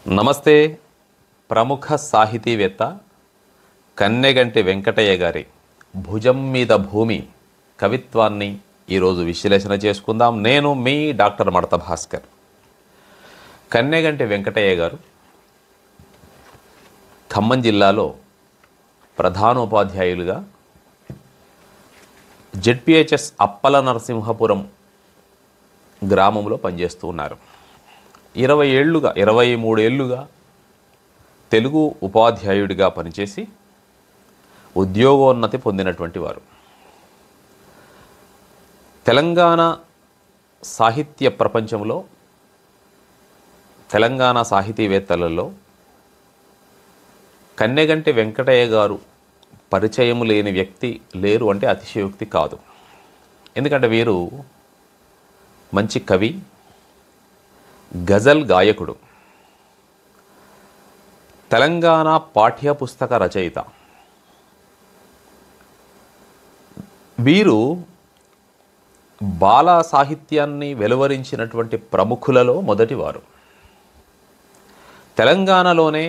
నమస్తే. ప్రముఖ సాహితీవేత్త కన్నెగంటి వెంకటయ్య గారి భుజం మీద భూమి కవిత్వాన్ని ఈరోజు విశ్లేషణ చేసుకుందాం. నేను మీ డాక్టర్ మడత భాస్కర్. కన్నెగంటి వెంకటయ్య గారు ఖమ్మం జిల్లాలో ప్రధానోపాధ్యాయులుగా జెడ్పిహెచ్ఎస్ అప్పల నరసింహపురం గ్రామంలో పనిచేస్తూ ఉన్నారు. 23 ఏళ్ళుగా తెలుగు ఉపాధ్యాయుడిగా పనిచేసి ఉద్యోగోన్నతి పొందినటువంటి వారు. తెలంగాణ సాహిత్య ప్రపంచంలో, తెలంగాణ సాహితీవేత్తలలో కన్నెగంటి వెంకటయ్య గారు పరిచయం లేని వ్యక్తి లేరు అంటే అతిశయోక్తి కాదు. ఎందుకంటే వీరు మంచి కవి, గజల్ గాయకుడు, తెలంగాణ పాఠ్యపుస్తక రచయిత. వీరు బాల సాహిత్యాన్ని వెలువరించినటువంటి ప్రముఖులలో మొదటివారు. తెలంగాణలోనే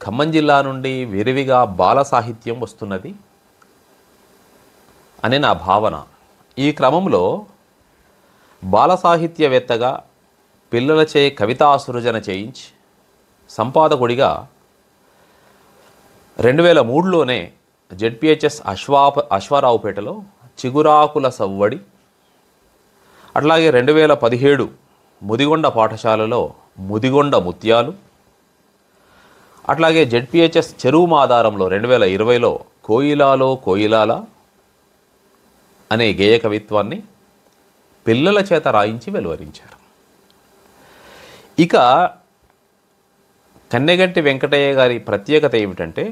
ఖమ్మం జిల్లా నుండి విరివిగా బాల సాహిత్యం వస్తున్నది అని నా భావన. ఈ క్రమంలో బాల సాహిత్యవేత్తగా పిల్లలచే కవితా సృజన చేయించి సంపాదకుడిగా 2003లోనే జెడ్పిహెచ్ఎస్ అశ్వారావుపేటలో చిగురాకుల సవ్వడి, అట్లాగే 2017 ముదిగొండ పాఠశాలలో ముదిగొండ ముత్యాలు, అట్లాగే జెడ్పిహెచ్ఎస్ చెరువు మాదారంలో 2020లో కోయిలాలో కోయిలాల అనే గేయ కవిత్వాన్ని పిల్లల చేత రాయించి వెలువరించారు. ఇక కన్నెగంటి వెంకటయ్య గారి ప్రత్యేకత ఏమిటంటే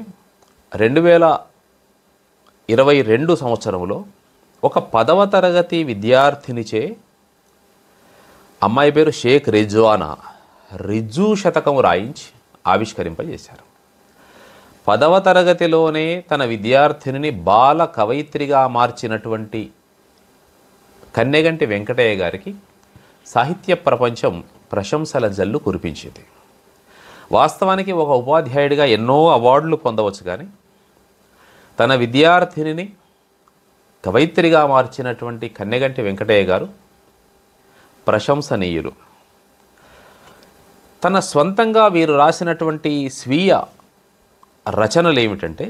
2022 సంవత్సరంలో ఒక 10వ తరగతి విద్యార్థినిచే, అమ్మాయి పేరు షేక్ రిజ్వానా, రిజ్జు శతకం రాయించి ఆవిష్కరింపజేశారు. 10వ తరగతిలోనే తన విద్యార్థినిని బాల కవయిత్రిగా మార్చినటువంటి కన్నెగంటి వెంకటయ్య గారికి సాహిత్య ప్రపంచం ప్రశంసల జల్లు కురిపించింది. వాస్తవానికి ఒక ఉపాధ్యాయుడిగా ఎన్నో అవార్డులు పొందవచ్చు, కానీ తన విద్యార్థినిని కవయిత్రిగా మార్చినటువంటి కన్నెగంటి వెంకటయ్య గారు ప్రశంసనీయులు. తన స్వంతంగా వీరు రాసినటువంటి స్వీయ రచనలు ఏమిటంటే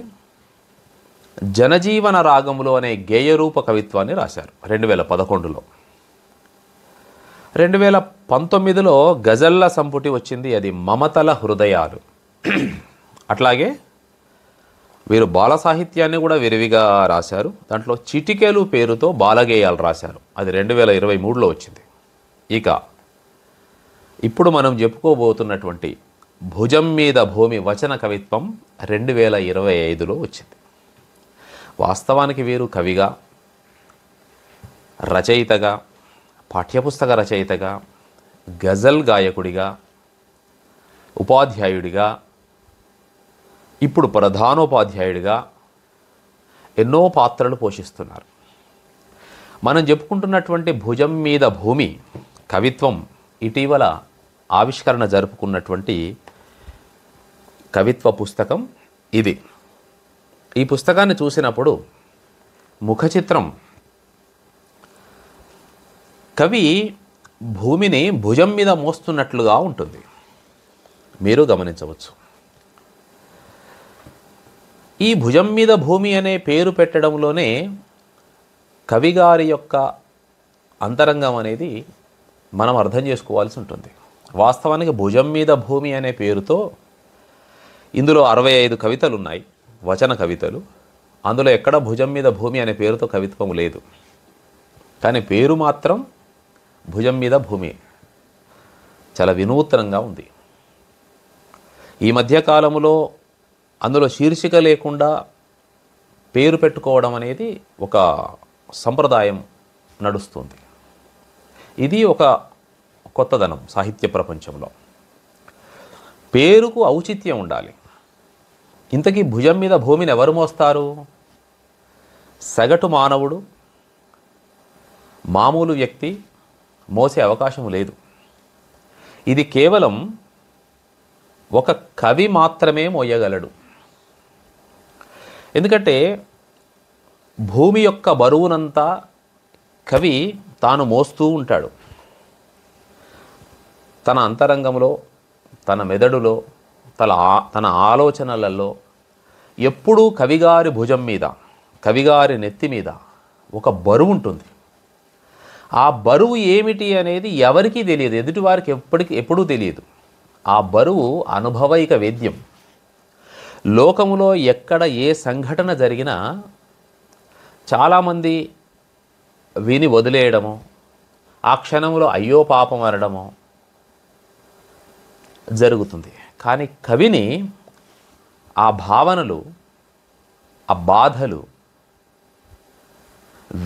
జనజీవన రాగములు అనే గేయరూప కవిత్వాన్ని రాశారు 2011లో. 2019లో గజల్ల సంపుటి వచ్చింది, అది మమతల హృదయాలు. అట్లాగే వీరు బాల సాహిత్యాన్ని కూడా విరివిగా రాశారు. దాంట్లో చిటికెలు పేరుతో బాలగేయాలు రాశారు, అది 2023లో వచ్చింది. ఇక ఇప్పుడు మనం చెప్పుకోబోతున్నటువంటి భుజం మీద భూమి వచన కవిత్వం 2025లో వచ్చింది. వాస్తవానికి వీరు కవిగా, రచయితగా, పాఠ్యపుస్తక రచయితగా, గజల్ గాయకుడిగా, ఉపాధ్యాయుడిగా, ఇప్పుడు ప్రధానోపాధ్యాయుడిగా ఎన్నో పాత్రలు పోషిస్తున్నారు. మనం చెప్పుకుంటున్నటువంటి భుజం మీద భూమి కవిత్వం ఇటీవల ఆవిష్కరణ జరుపుకున్నటువంటి కవిత్వ పుస్తకం ఇది. ఈ పుస్తకాన్ని చూసినప్పుడు ముఖ చిత్రం కవి భూమిని భుజం మీద మోస్తున్నట్లుగా ఉంటుంది, మీరు గమనించవచ్చు. ఈ భుజం మీద భూమి అనే పేరు పెట్టడంలోనే కవిగారి యొక్క అంతరంగం అనేది మనం అర్థం చేసుకోవాల్సి ఉంటుంది. వాస్తవానికి భుజం మీద భూమి అనే పేరుతో ఇందులో 65 కవితలు ఉన్నాయి, వచన కవితలు. అందులో ఎక్కడ భుజం మీద భూమి అనే పేరుతో కవిత్వం లేదు, కానీ పేరు మాత్రం భుజం మీద భూమి. చాలా వినూత్నంగా ఉంది. ఈ మధ్యకాలంలో అందులో శీర్షిక లేకుండా పేరు పెట్టుకోవడం అనేది ఒక సంప్రదాయం నడుస్తుంది. ఇది ఒక కొత్తదనం సాహిత్య ప్రపంచంలో. పేరుకు ఔచిత్యం ఉండాలి. ఇంతకీ భుజం మీద భూమిని ఎవరు మోస్తారు? సగటు మానవుడు, మామూలు వ్యక్తి మోసే అవకాశం లేదు. ఇది కేవలం ఒక కవి మాత్రమే మోయగలడు. ఎందుకంటే భూమి యొక్క బరువునంతా కవి తాను మోస్తూ ఉంటాడు. తన అంతరంగంలో, తన మెదడులో, తన ఆలోచనలలో ఎప్పుడూ కవిగారి భుజం మీద, కవిగారి నెత్తి మీద ఒక బరువు ఉంటుంది. ఆ బరువు ఏమిటి అనేది ఎవరికీ తెలియదు, ఎదుటివారికి ఎప్పుడూ తెలియదు. ఆ బరువు అనుభవైక వేద్యం. లోకములో ఎక్కడ ఏ సంఘటన జరిగినా చాలామంది విని వదిలేయడము, ఆ క్షణంలో అయ్యో పాపం అనడము జరుగుతుంది. కానీ కవిని ఆ భావనలు, ఆ బాధలు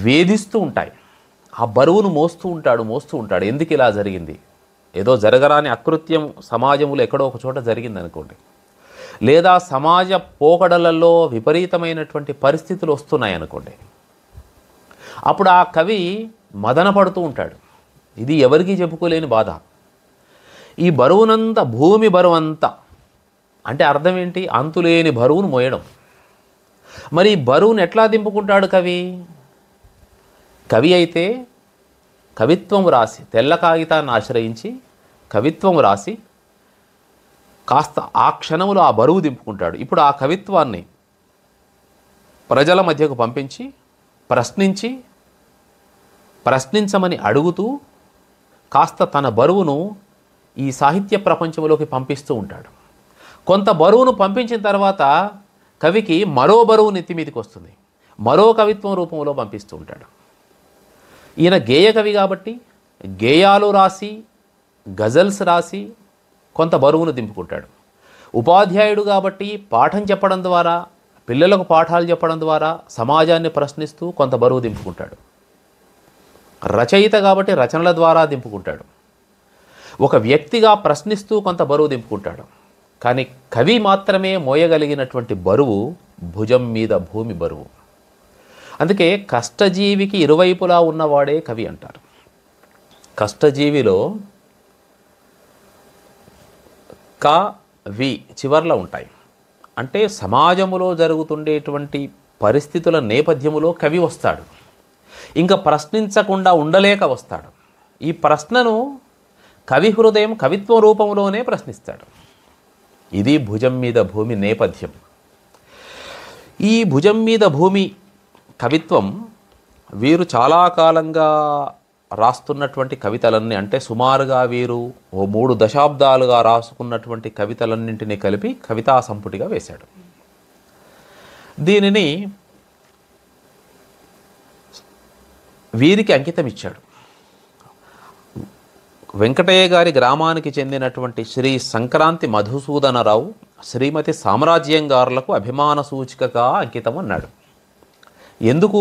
వేధిస్తూ ఉంటాయి. ఆ బరువును మోస్తూ ఉంటాడు. ఎందుకు ఇలా జరిగింది? ఏదో జరగరాని అకృత్యం సమాజంలో ఎక్కడో ఒక చోట జరిగింది అనుకోండి, లేదా సమాజ పోకడలలో విపరీతమైనటువంటి పరిస్థితులు వస్తున్నాయి అనుకోండి, అప్పుడు ఆ కవి మదన పడుతూ ఉంటాడు. ఇది ఎవరికీ చెప్పుకోలేని బాధ. ఈ బరువునంతా, భూమి బరువు అంతా అంటే అర్థం ఏంటి? అంతులేని బరువును మోయడం. మరి ఈ బరువును ఎట్లా దింపుకుంటాడు కవి? కవి అయితే కవిత్వం రాసి, తెల్ల కాగితాన్ని ఆశ్రయించి కవిత్వం రాసి కాస్త ఆ క్షణంలో ఆ బరువు దింపుకుంటాడు. ఇప్పుడు ఆ కవిత్వాన్ని ప్రజల మధ్యకు పంపించి ప్రశ్నించమని అడుగుతూ కాస్త తన బరువును ఈ సాహిత్య ప్రపంచంలోకి పంపిస్తూ ఉంటాడు. కొంత బరువును పంపించిన తర్వాత కవికి మరో బరువు నెత్తి మీదకి వస్తుంది, మరో కవిత్వం రూపంలో పంపిస్తూ ఉంటాడు. ఈయన గేయ కవి కాబట్టి గేయాలు రాసి, గజల్స్ రాసి కొంత బరువును దింపుకుంటాడు. ఉపాధ్యాయుడు కాబట్టి పాఠం చెప్పడం ద్వారా, పిల్లలకు పాఠాలు చెప్పడం ద్వారా సమాజాన్ని ప్రశ్నిస్తూ కొంత బరువు దింపుకుంటాడు. రచయిత కాబట్టి రచనల ద్వారా దింపుకుంటాడు. ఒక వ్యక్తిగా ప్రశ్నిస్తూ కొంత బరువు దింపుకుంటాడు. కానీ కవి మాత్రమే మోయగలిగినటువంటి బరువు భుజం మీద భూమి బరువు. అందుకే కష్టజీవికి ఇరువైపులా ఉన్నవాడే కవి అంటారు. కష్టజీవిలో క వి చివర్లో ఉంటాయి. అంటే సమాజంలో జరుగుతుండేటువంటి పరిస్థితుల నేపథ్యములో కవి వస్తాడు. ఇంకా ప్రశ్నించకుండా ఉండలేక వస్తాడు. ఈ ప్రశ్నను కవి హృదయం కవిత్వ రూపంలోనే ప్రశ్నిస్తాడు. ఇది భుజం మీద భూమి నేపథ్యం. ఈ భుజం మీద భూమి కవిత్వం వీరు చాలా కాలంగా రాస్తున్నటువంటి కవితలన్నీ, అంటే సుమారుగా వీరు 3 దశాబ్దాలుగా రాసుకున్నటువంటి కవితలన్నింటినీ కలిపి కవితా సంపుటిగా వేశాడు. దీనిని వీరికి అంకితం ఇచ్చాడు. వెంకటయ్య గారి గ్రామానికి చెందినటువంటి శ్రీ సంక్రాంతి మధుసూదనరావు శ్రీమతి సామ్రాజ్యం గారులకు అభిమాన సూచికగా అంకితం అన్నాడు. ఎందుకు?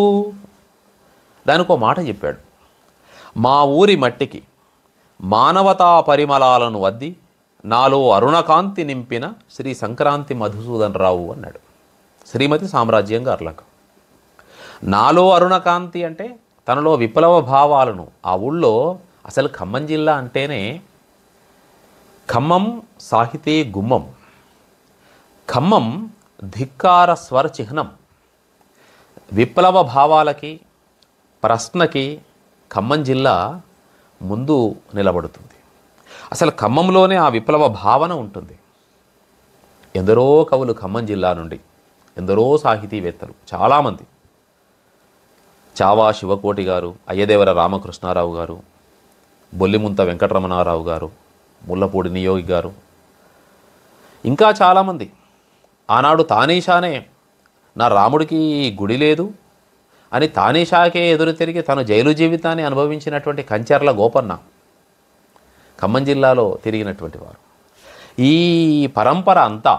దానికో మాట చెప్పాడు. మా ఊరి మట్టికి మానవతా పరిమళాలను వద్ది నాలో అరుణకాంతి నింపిన శ్రీ సంక్రాంతి మధుసూదనరావు అన్నాడు శ్రీమతి సామ్రాజ్యం గారులకు. నాలో అరుణకాంతి అంటే తనలో విప్లవ భావాలను, ఆ ఊళ్ళో అసలు ఖమ్మం జిల్లా అంటేనే ఖమ్మం సాహితీ గుమ్మం, ఖమ్మం ధిక్కార స్వర చిహ్నం. విప్లవ భావాలకి, ప్రశ్నకి ఖమ్మం జిల్లా ముందు నిలబడుతుంది. అసలు ఖమ్మంలోనే ఆ విప్లవ భావన ఉంటుంది. ఎందరో కవులు ఖమ్మం జిల్లా నుండి, ఎందరో సాహితీవేత్తలు, చాలామంది, చావా శివకోటి గారు, అయ్యదేవర రామకృష్ణారావు గారు, బొల్లిముంత వెంకటరమణారావు గారు, ముల్లపూడి నియోగి గారు, ఇంకా చాలామంది. ఆనాడు తానీషానే నా రాముడికి గుడి లేదు అని తానీషాకే ఎదురు తిరిగి తను జైలు జీవితాన్ని అనుభవించినటువంటి కంచర్ల గోపన్న ఖమ్మం జిల్లాలో తిరిగినటువంటి వారు. ఈ పరంపర అంతా,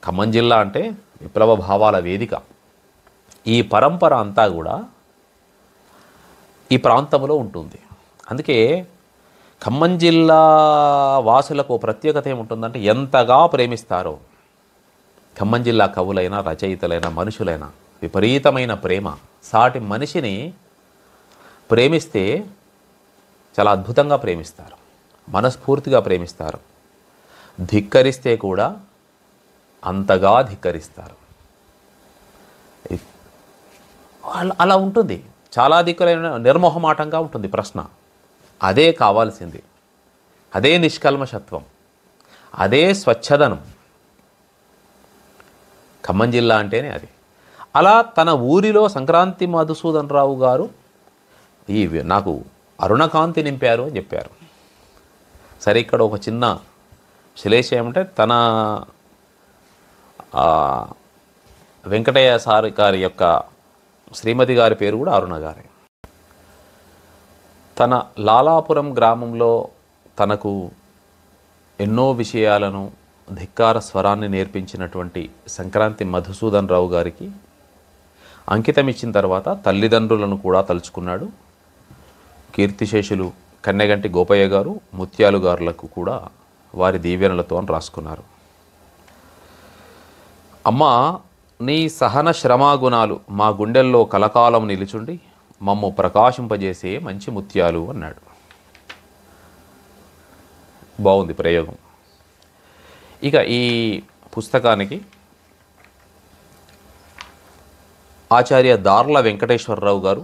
ఖమ్మం జిల్లా అంటే విప్లవ భావాల వేదిక, ఈ పరంపర అంతా కూడా ఈ ప్రాంతంలో ఉంటుంది. అందుకే ఖమ్మం జిల్లా వాసులకు ప్రత్యేకత ఏముంటుందంటే ఎంతగా ప్రేమిస్తారో ఖమ్మం జిల్లా కవులైనా, రచయితలైనా, మనుషులైనా విపరీతమైన ప్రేమ. సాటి మనిషిని ప్రేమిస్తే చాలా అద్భుతంగా ప్రేమిస్తారు, మనస్ఫూర్తిగా ప్రేమిస్తారు. ధిక్కరిస్తే కూడా అంతగా ధిక్కరిస్తారు. అలా ఉంటుంది. చాలా దిక్కులైన నిర్మోహమాటంగా ఉంటుంది ప్రశ్న. అదే కావాల్సింది, అదే నిష్కల్మషత్వం, అదే స్వచ్ఛదనం. ఖమ్మం జిల్లా అంటేనే అది. అలా తన ఊరిలో సంక్రాంతి మధుసూదన్ రావు గారు నాకు అరుణకాంతి నింపారు అని చెప్పారు. సరే, ఇక్కడ ఒక చిన్న శిలేష ఏమంటే, తన వెంకటయ్య సార్ గారి యొక్క శ్రీమతి గారి పేరు కూడా అరుణ గారే. తన లాలాపురం గ్రామంలో తనకు ఎన్నో విషయాలను, ధిక్కార స్వరాన్ని నేర్పించినటువంటి సంక్రాంతి మధుసూదన్ రావు గారికి అంకితం ఇచ్చిన తర్వాత తల్లిదండ్రులను కూడా తలుచుకున్నాడు. కీర్తిశేషులు కన్నెగంటి గోపయ్య గారు, ముత్యాలు గారులకు కూడా వారి దీవెనలతో అని రాసుకున్నారు. అమ్మా, నీ సహన శ్రమాగుణాలు మా గుండెల్లో కలకాలం నిలుచుండి మమ్ము ప్రకాశింపజేసే మంచి ముత్యాలు అన్నాడు. బాగుంది ప్రయోగం. ఇక ఈ పుస్తకానికి ఆచార్య దార్ల వెంకటేశ్వరరావు గారు,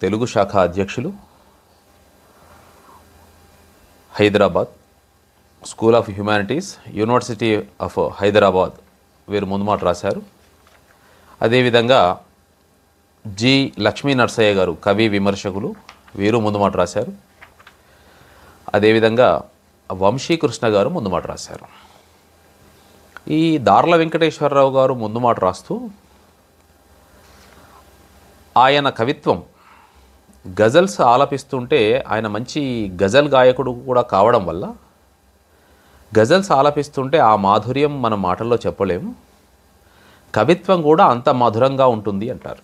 తెలుగు శాఖ అధ్యక్షులు, Hyderabad school of humanities, university of Hyderabad, వీరు ముందు మాట రాశారు. అదేవిధంగా జి లక్ష్మీ నరసయ్య గారు, కవి విమర్శకులు, వీరు ముందు మాట రాశారు. అదేవిధంగా వంశీకృష్ణ గారు ముందు మాట రాశారు. ఈ దార్ల వెంకటేశ్వరరావు గారు ముందు మాట రాస్తూ ఆయన కవిత్వం గజల్స్ ఆలపిస్తుంటే, ఆయన మంచి గజల్ గాయకుడు కూడా కావడం వల్ల గజల్స్ ఆలపిస్తుంటే ఆ మాధుర్యం మన మాటల్లో చెప్పలేము, కవిత్వం కూడా అంత మధురంగా ఉంటుంది అంటారు.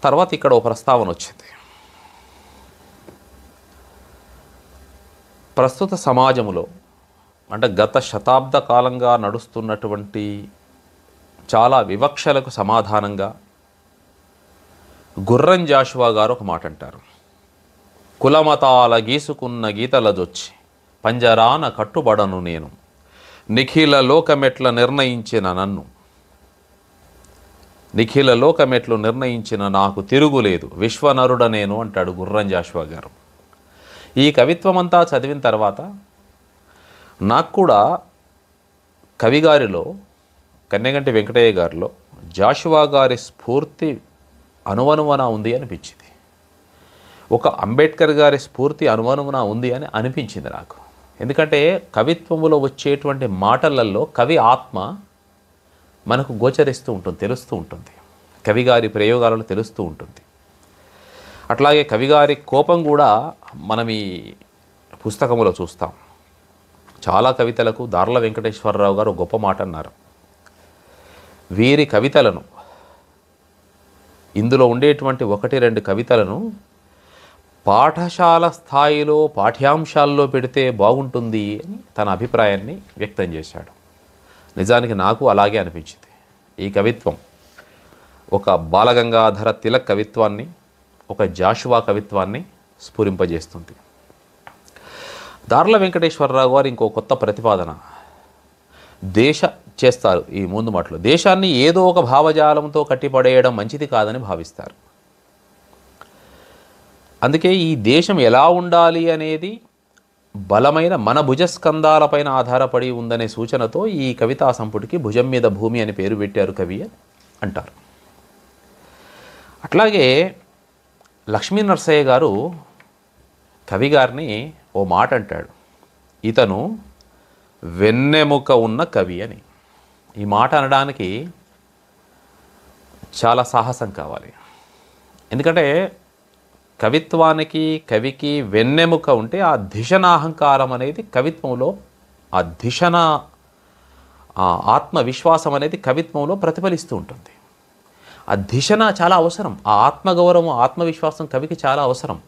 తర్వాత ఇక్కడ ఒక ప్రస్తావన వచ్చింది. ప్రస్తుత సమాజంలో అంటే గత శతాబ్ద కాలంగా నడుస్తున్నటువంటి చాలా వివక్షలకు సమాధానంగా గుర్రం జాషువా గారు ఒక మాట అంటారు. కులమతాల గీసుకున్న గీతల జొచ్చి పంజరాన కట్టుబడను నేను, నిఖిల లోకమెట్ల నిర్ణయించిన నన్ను, నిఖిల లోకమెట్లు నిర్ణయించిన నాకు తిరుగులేదు, విశ్వనరుడ నేను అంటాడు గుర్రం జాషువా గారు. ఈ కవిత్వం అంతా చదివిన తర్వాత నాకు కూడా కవిగారిలో, కన్నెగంటి వెంకటయ్య గారిలో జాషువా గారి స్ఫూర్తి అనువనువన ఉంది అనిపించింది. ఒక అంబేద్కర్ గారి స్ఫూర్తి అనువనువన ఉంది అని అనిపించింది నాకు. ఎందుకంటే కవిత్వములో వచ్చేటువంటి మాటలలో కవి ఆత్మ మనకు గోచరిస్తూ ఉంటుంది, తెలుస్తూ ఉంటుంది. కవిగారి ప్రయోగాలలో తెలుస్తూ ఉంటుంది. అట్లాగే కవిగారి కోపం కూడా మనం ఈ పుస్తకంలో చూస్తాం. చాలా కవితలకు దార్ల వెంకటేశ్వరరావు గారు గొప్ప మాట అన్నారు. వీరి కవితలను, ఇందులో ఉండేటువంటి 1-2 కవితలను పాఠశాల స్థాయిలో పాఠ్యాంశాల్లో పెడితే బాగుంటుంది అని తన అభిప్రాయాన్ని వ్యక్తం చేశాడు. నిజానికి నాకు అలాగే అనిపించింది. ఈ కవిత్వం ఒక బాలగంగాధర తిలక్ కవిత్వాన్ని, ఒక జాషువా కవిత్వాన్ని స్ఫురింపజేస్తుంది. దార్ల వెంకటేశ్వరరావు గారు ఇంకో కొత్త ప్రతిపాదన చేస్తారు. ఈ ముందు మాటలో దేశాన్ని ఏదో ఒక భావజాలంతో కట్టిపడేయడం మంచిది కాదని భావిస్తారు. అందుకే ఈ దేశం ఎలా ఉండాలి అనేది బలమైన మన భుజస్కంధాలపైన ఆధారపడి ఉందనే సూచనతో ఈ కవితా సంపుటికి భుజం మీద భూమి అని పేరు పెట్టారు కవి అంటారు. అట్లాగే లక్ష్మీ నరసయ్య గారు కవి గారిని ఓ మాట అంటాడు, ఇతను వెన్నెముక ఉన్న కవి అని. ఈ మాట అనడానికి చాలా సాహసం కావాలి. ఎందుకంటే కవిత్వానికి, కవికి వెన్నెముక ఉంటే ఆ ధిషణాహంకారం అనేది కవిత్వంలో, ఆ ధిషణ ఆత్మవిశ్వాసం అనేది కవిత్వంలో ప్రతిఫలిస్తూ ఉంటుంది. ఆ ధిషణ చాలా అవసరం. ఆ ఆత్మగౌరవం, ఆత్మవిశ్వాసం కవికి చాలా అవసరం.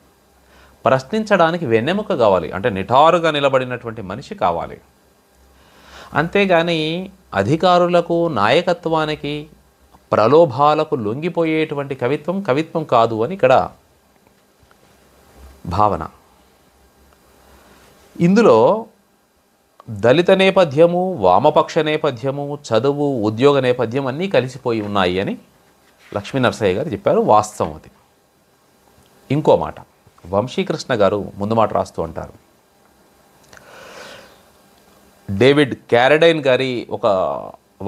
ప్రశ్నించడానికి వెన్నెముక కావాలి, అంటే నిటారుగా నిలబడినటువంటి మనిషి కావాలి. అంతేగాని అధికారులకు, నాయకత్వానికి, ప్రలోభాలకు లొంగిపోయేటువంటి కవిత్వం కాదు అని ఇక్కడ భావన. ఇందులో దళిత నేపథ్యము, వామపక్ష నేపథ్యము, చదువు, ఉద్యోగ నేపథ్యం అన్నీ కలిసిపోయి ఉన్నాయి అని లక్ష్మీ నరసయ్య గారు చెప్పారు. వాస్తవం అది. ఇంకో మాట వంశీకృష్ణ గారు ముందు మాట రాస్తూ అంటారు, డేవిడ్ క్యారడైన్ గారి ఒక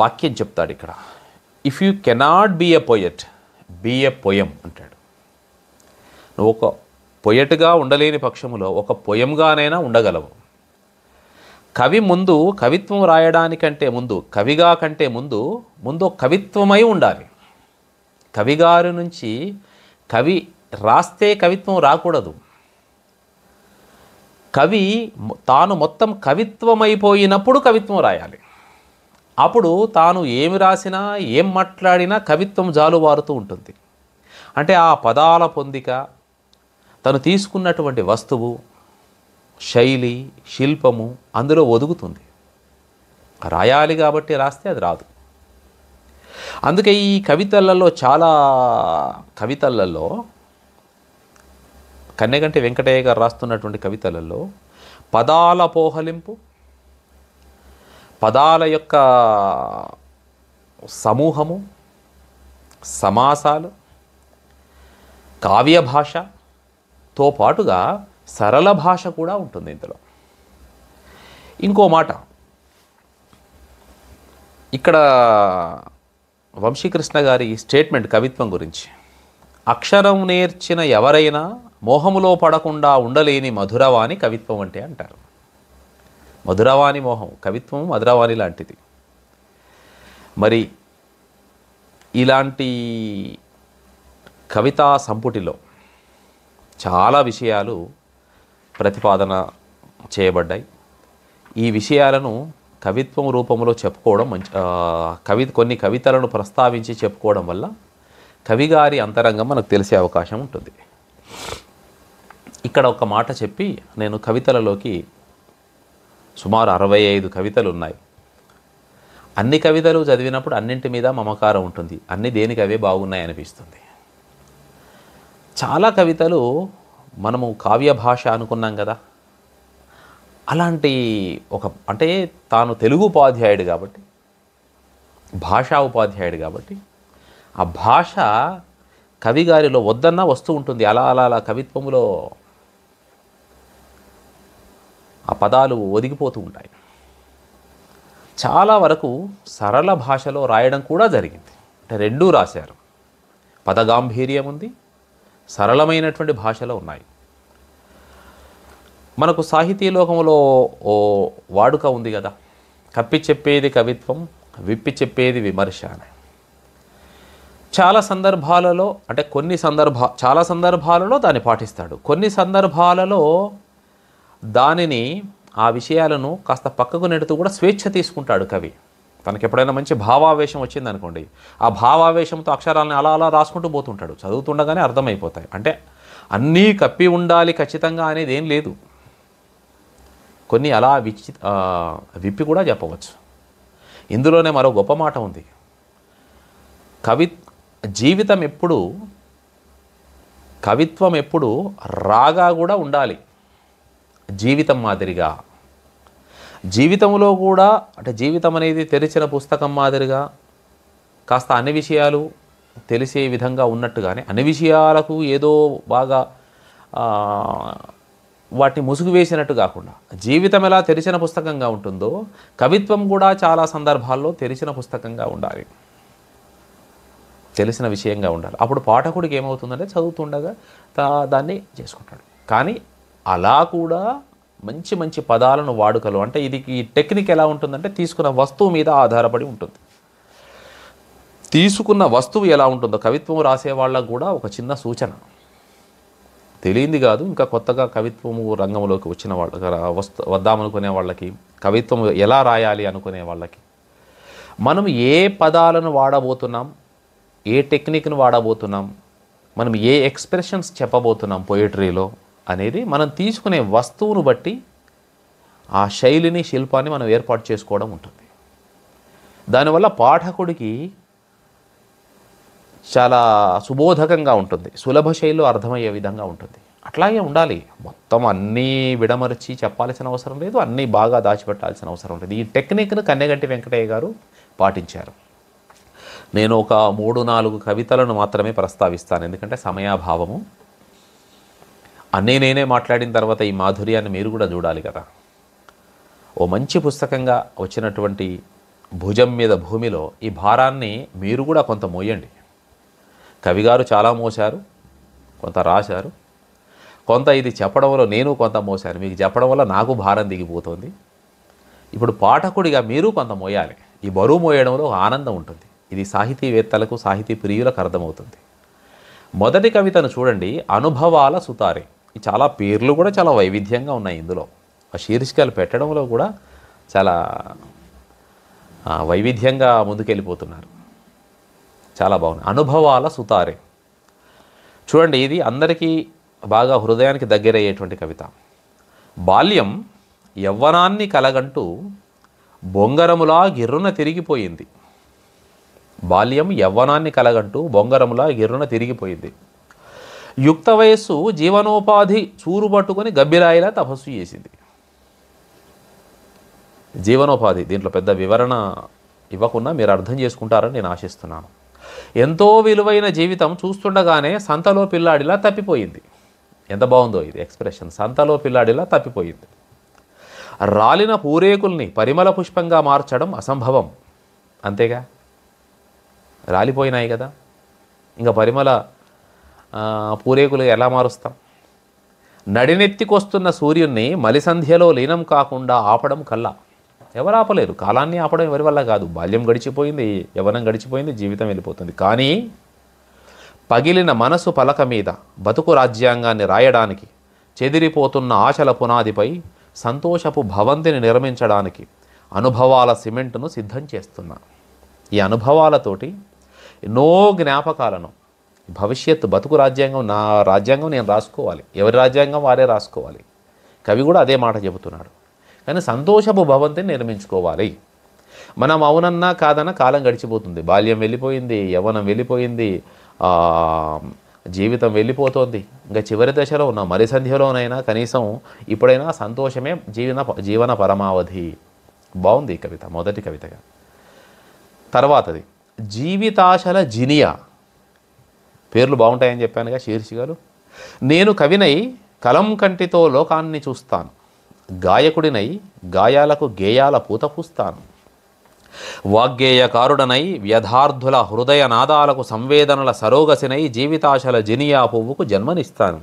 వాక్యం చెప్తాడు ఇక్కడ. If you cannot be a poet, be a poem అంటాడు. నువ్వు ఒక పొయట్గా ఉండలేని పక్షములో ఒక పొయంగానైనా ఉండగలవు. కవి ముందు కవిత్వం రాయడానికంటే ముందు, కవిగా కంటే ముందు కవిత్వమై ఉండాలి. కవిగారి నుంచి కవి రాస్తే కవిత్వం రాకూడదు. కవి తాను మొత్తం కవిత్వమైపోయినప్పుడు కవిత్వం రాయాలి. అప్పుడు తాను ఏమి రాసినా ఏం మాట్లాడినా కవిత్వం జాలువారుతూ ఉంటుంది. అంటే ఆ పదాల పొందిక, తను తీసుకున్నటువంటి వస్తువు, శైలి, శిల్పము అందులో ఒదుగుతుంది. రాయాలి కాబట్టి రాస్తే అది రాదు. అందుకే ఈ కవితలలో చాలా కవితలలో కన్నెగంటి వెంకటయ్య గారు రాస్తున్నటువంటి కవితలలో పదాల పోహలింపు, పదాల యొక్క సమూహము, సమాసాలు, కావ్య భాషతో పాటుగా సరళ భాష కూడా ఉంటుంది ఇందులో. ఇంకో మాట ఇక్కడ వంశీకృష్ణ గారి స్టేట్మెంట్ కవిత్వం గురించి, అక్షరం నేర్చిన ఎవరైనా మోహములో పడకుండా ఉండలేని మధురవాణి కవిత్వం అంటే అంటారు. మధురవాణి మోహం, కవిత్వం మధురవాణి లాంటిది. మరి ఇలాంటి కవితా సంపుటిలో చాలా విషయాలు ప్రతిపాదన చేయబడ్డాయి. ఈ విషయాలను కవిత్వం రూపంలో చెప్పుకోవడం కొన్ని కవితలను ప్రస్తావించి చెప్పుకోవడం వల్ల కవిగారి అంతరంగం మనకు తెలిసే అవకాశం ఉంటుంది. ఇక్కడ ఒక మాట చెప్పి నేను కవితలలోకి సుమారు 65 కవితలు ఉన్నాయి. అన్ని కవితలు చదివినప్పుడు అన్నింటి మీద మమకారం ఉంటుంది. అన్ని దేనికి అవే బాగున్నాయి అనిపిస్తుంది. చాలా కవితలు మనము కావ్య భాష అనుకున్నాం కదా, అలాంటి అంటే తాను తెలుగు ఉపాధ్యాయుడు కాబట్టి, భాషా ఉపాధ్యాయుడు కాబట్టి ఆ భాష కవిగారిలో వద్దన్నా వస్తూ ఉంటుంది. అలా అలా అలా కవిత్వములో ఆ పదాలు ఒదిగిపోతూ ఉంటాయి. చాలా వరకు సరళ భాషలో రాయడం కూడా జరిగింది. అంటే రెండూ రాశారు. పదగాంభీర్యం ఉంది, సరళమైనటువంటి భాషలో ఉన్నాయి. మనకు సాహితీ లోకంలో ఓ వాడుక ఉంది కదా, కప్పి చెప్పేది కవిత్వం, విప్పి చెప్పేది విమర్శ అని. చాలా సందర్భాలలో అంటే చాలా సందర్భాలలో దాన్ని పాటిస్తాడు. కొన్ని సందర్భాలలో దానిని ఆ విషయాలను కాస్త పక్కకు నెడుతూ కూడా స్వేచ్ఛ తీసుకుంటాడు కవి. తనకి ఎప్పుడైనా మంచి భావావేశం వచ్చిందనుకోండి, ఆ భావావేశంతో అక్షరాలను అలా అలా రాసుకుంటూ పోతుంటాడు. చదువుతుండగానే అర్థమైపోతాయి. అంటే అన్నీ కప్పి ఉండాలి ఖచ్చితంగా అనేది ఏం లేదు. కొన్ని అలా విప్పి కూడా చెప్పవచ్చు. ఇందులోనే మరో గొప్ప మాట ఉంది. కవిత్వం ఎప్పుడు రాగా కూడా ఉండాలి. జీవితం మాదిరిగా జీవితంలో కూడా, అంటే జీవితం అనేది తెరిచిన పుస్తకం మాదిరిగా కాస్త అన్ని విషయాలు తెలిసే విధంగా ఉన్నట్టుగానే అన్ని విషయాలకు ఏదో బాగా వాటిని ముసుగు వేసినట్టు కాకుండా జీవితం ఎలా తెరిచిన పుస్తకంగా ఉంటుందో కవిత్వం కూడా చాలా సందర్భాల్లో తెరిచిన పుస్తకంగా ఉండాలి, తెలిసిన విషయంగా ఉండాలి. అప్పుడు పాఠకుడికి ఏమవుతుందంటే చదువుతుండగా దాన్ని చేసుకుంటాడు. కానీ అలా కూడా మంచి మంచి పదాలను వాడుకలు, అంటే ఈ టెక్నిక్ ఎలా ఉంటుందంటే తీసుకున్న వస్తువు మీద ఆధారపడి ఉంటుంది. తీసుకున్న వస్తువు ఎలా ఉంటుందో కవిత్వం రాసే వాళ్ళకు కూడా ఒక చిన్న సూచన, తెలియంది కాదు, ఇంకా కొత్తగా కవిత్వము రంగంలోకి వచ్చిన వద్దామనుకునే వాళ్ళకి, కవిత్వం ఎలా రాయాలి అనుకునే వాళ్ళకి, మనం ఏ పదాలను వాడబోతున్నాం, ఏ టెక్నిక్ను వాడబోతున్నాం, మనం ఏ ఎక్స్ప్రెషన్స్ చెప్పబోతున్నాం పోయిటరీలో అనేది మనం తీసుకునే వస్తువును బట్టి ఆ శైలిని, శిల్పాన్ని మనం ఏర్పాటు చేసుకోవడం ఉంటుంది. దానివల్ల పాఠకుడికి చాలా సుబోధకంగా ఉంటుంది, సులభ శైలిలో అర్థమయ్యే విధంగా ఉంటుంది. అట్లాగే ఉండాలి. మొత్తం అన్నీ విడమరిచి చెప్పాల్సిన అవసరం లేదు, అన్నీ బాగా దాచిపెట్టాల్సిన అవసరం లేదు. ఈ టెక్నిక్ను కన్నెగంటి వెంకటయ్య గారు పాటించారు. నేను ఒక 3-4 కవితలను మాత్రమే ప్రస్తావిస్తాను, ఎందుకంటే సమయాభావము. అన్నీ నేనే మాట్లాడిన తర్వాత ఈ మాధుర్యాన్ని మీరు కూడా చూడాలి కదా. ఓ మంచి పుస్తకంగా వచ్చినటువంటి భుజం మీద భూమిలో ఈ భారాన్ని మీరు కూడా కొంత మోయండి. కవిగారు చాలా మోశారు, కొంత రాశారు, కొంత ఇది చెప్పడంలో నేను కొంత మోశాను. మీకు చెప్పడం వల్ల నాకు భారం దిగిపోతుంది. ఇప్పుడు పాఠకుడిగా మీరు కొంత మోయాలి. ఈ బరువు మోయడంలో ఆనందం ఉంటుంది. ఇది సాహితీవేత్తలకు, సాహితీ ప్రియులకు అర్థమవుతుంది. మొదటి కవితను చూడండి, అనుభవాల సుతారే. ఈ చాలా పేర్లు కూడా చాలా వైవిధ్యంగా ఉన్నాయి ఇందులో. ఆ శీర్షికలు పెట్టడంలో కూడా చాలా వైవిధ్యంగా ముందుకెళ్ళిపోతున్నారు. చాలా బాగుంది. అనుభవాల సుతారే. చూడండి, ఇది అందరికీ బాగా హృదయానికి దగ్గరయ్యేటువంటి కవిత. బాల్యం యవ్వనాన్ని కలగంటూ బొంగరములా గిర్రున తిరిగిపోయింది. బాల్యం యవ్వనాన్ని కలగంటూ బొంగరములా గిర్రున తిరిగిపోయింది. యుక్త వయస్సు జీవనోపాధి చూరు పట్టుకొని గబ్బిరాయిలా తపస్సు చేసింది. జీవనోపాధి, దీంట్లో పెద్ద వివరణ ఇవ్వకుండా మీరు అర్థం చేసుకుంటారని నేను ఆశిస్తున్నాను. ఎంతో విలువైన జీవితం చూస్తుండగానే సంతలో పిల్లాడిలా తప్పిపోయింది. ఎంత బాగుందో ఇది ఎక్స్ప్రెషన్, సంతలో పిల్లాడిలా తప్పిపోయింది. రాలిన పూరేకుల్ని పరిమళ పుష్పంగా మార్చడం అసంభవం. అంతేగా, రాలిపోయినాయి కదా, ఇంకా పరిమళ పూరేకులు ఎలా మారుస్తాం? నడినెత్తికొస్తున్న సూర్యున్ని మలిసంధ్యలో లీనం కాకుండా ఆపడం కల్లా ఎవరు ఆపలేరు. కాలాన్ని ఆపడం ఎవరి వల్ల కాదు. బాల్యం గడిచిపోయింది, యవ్వనం గడిచిపోయింది, జీవితం వెళ్ళిపోతుంది. కానీ పగిలిన మనసు పలక మీద బతుకు రాజ్యాంగాన్ని రాయడానికి, చెదిరిపోతున్న ఆశల పునాదిపై సంతోషపు భవంతిని నిర్మించడానికి అనుభవాల సిమెంటును సిద్ధం చేస్తున్నా. ఈ అనుభవాలతోటి ఎన్నో జ్ఞాపకాలను, భవిష్యత్తు బతుకు రాజ్యాంగం, నా రాజ్యాంగం నేను రాసుకోవాలి, ఎవరి రాజ్యాంగం వారే రాసుకోవాలి. కవి కూడా అదే మాట చెబుతున్నాడు. కానీ సంతోషపు భవంతిని నిర్మించుకోవాలి. మనం అవునన్నా కాదన్నా కాలం గడిచిపోతుంది. బాల్యం వెళ్ళిపోయింది, యవ్వనం వెళ్ళిపోయింది, జీవితం వెళ్ళిపోతుంది. ఇంకా చివరి దశలో ఉన్న మరి సంధ్యలోనైనా కనీసం ఇప్పుడైనా సంతోషమే జీవన పరమావధి. బాగుంది ఈ కవిత, మొదటి కవితగా. తర్వాతది జీవితాశల జినియా. పేర్లు బాగుంటాయని చెప్పానుగా శీర్షికలు. నేను కవినై కలం కంటితో లోకాన్ని చూస్తాను, గాయకుడినై గాయాలకు గేయాల పూత పూస్తాను, వాగ్గేయకారుడనై వ్యధార్థుల హృదయ నాదాలకు సంవేదనల సరోగసినై జీవితాశల జినియా పువ్వుకు జన్మనిస్తాను.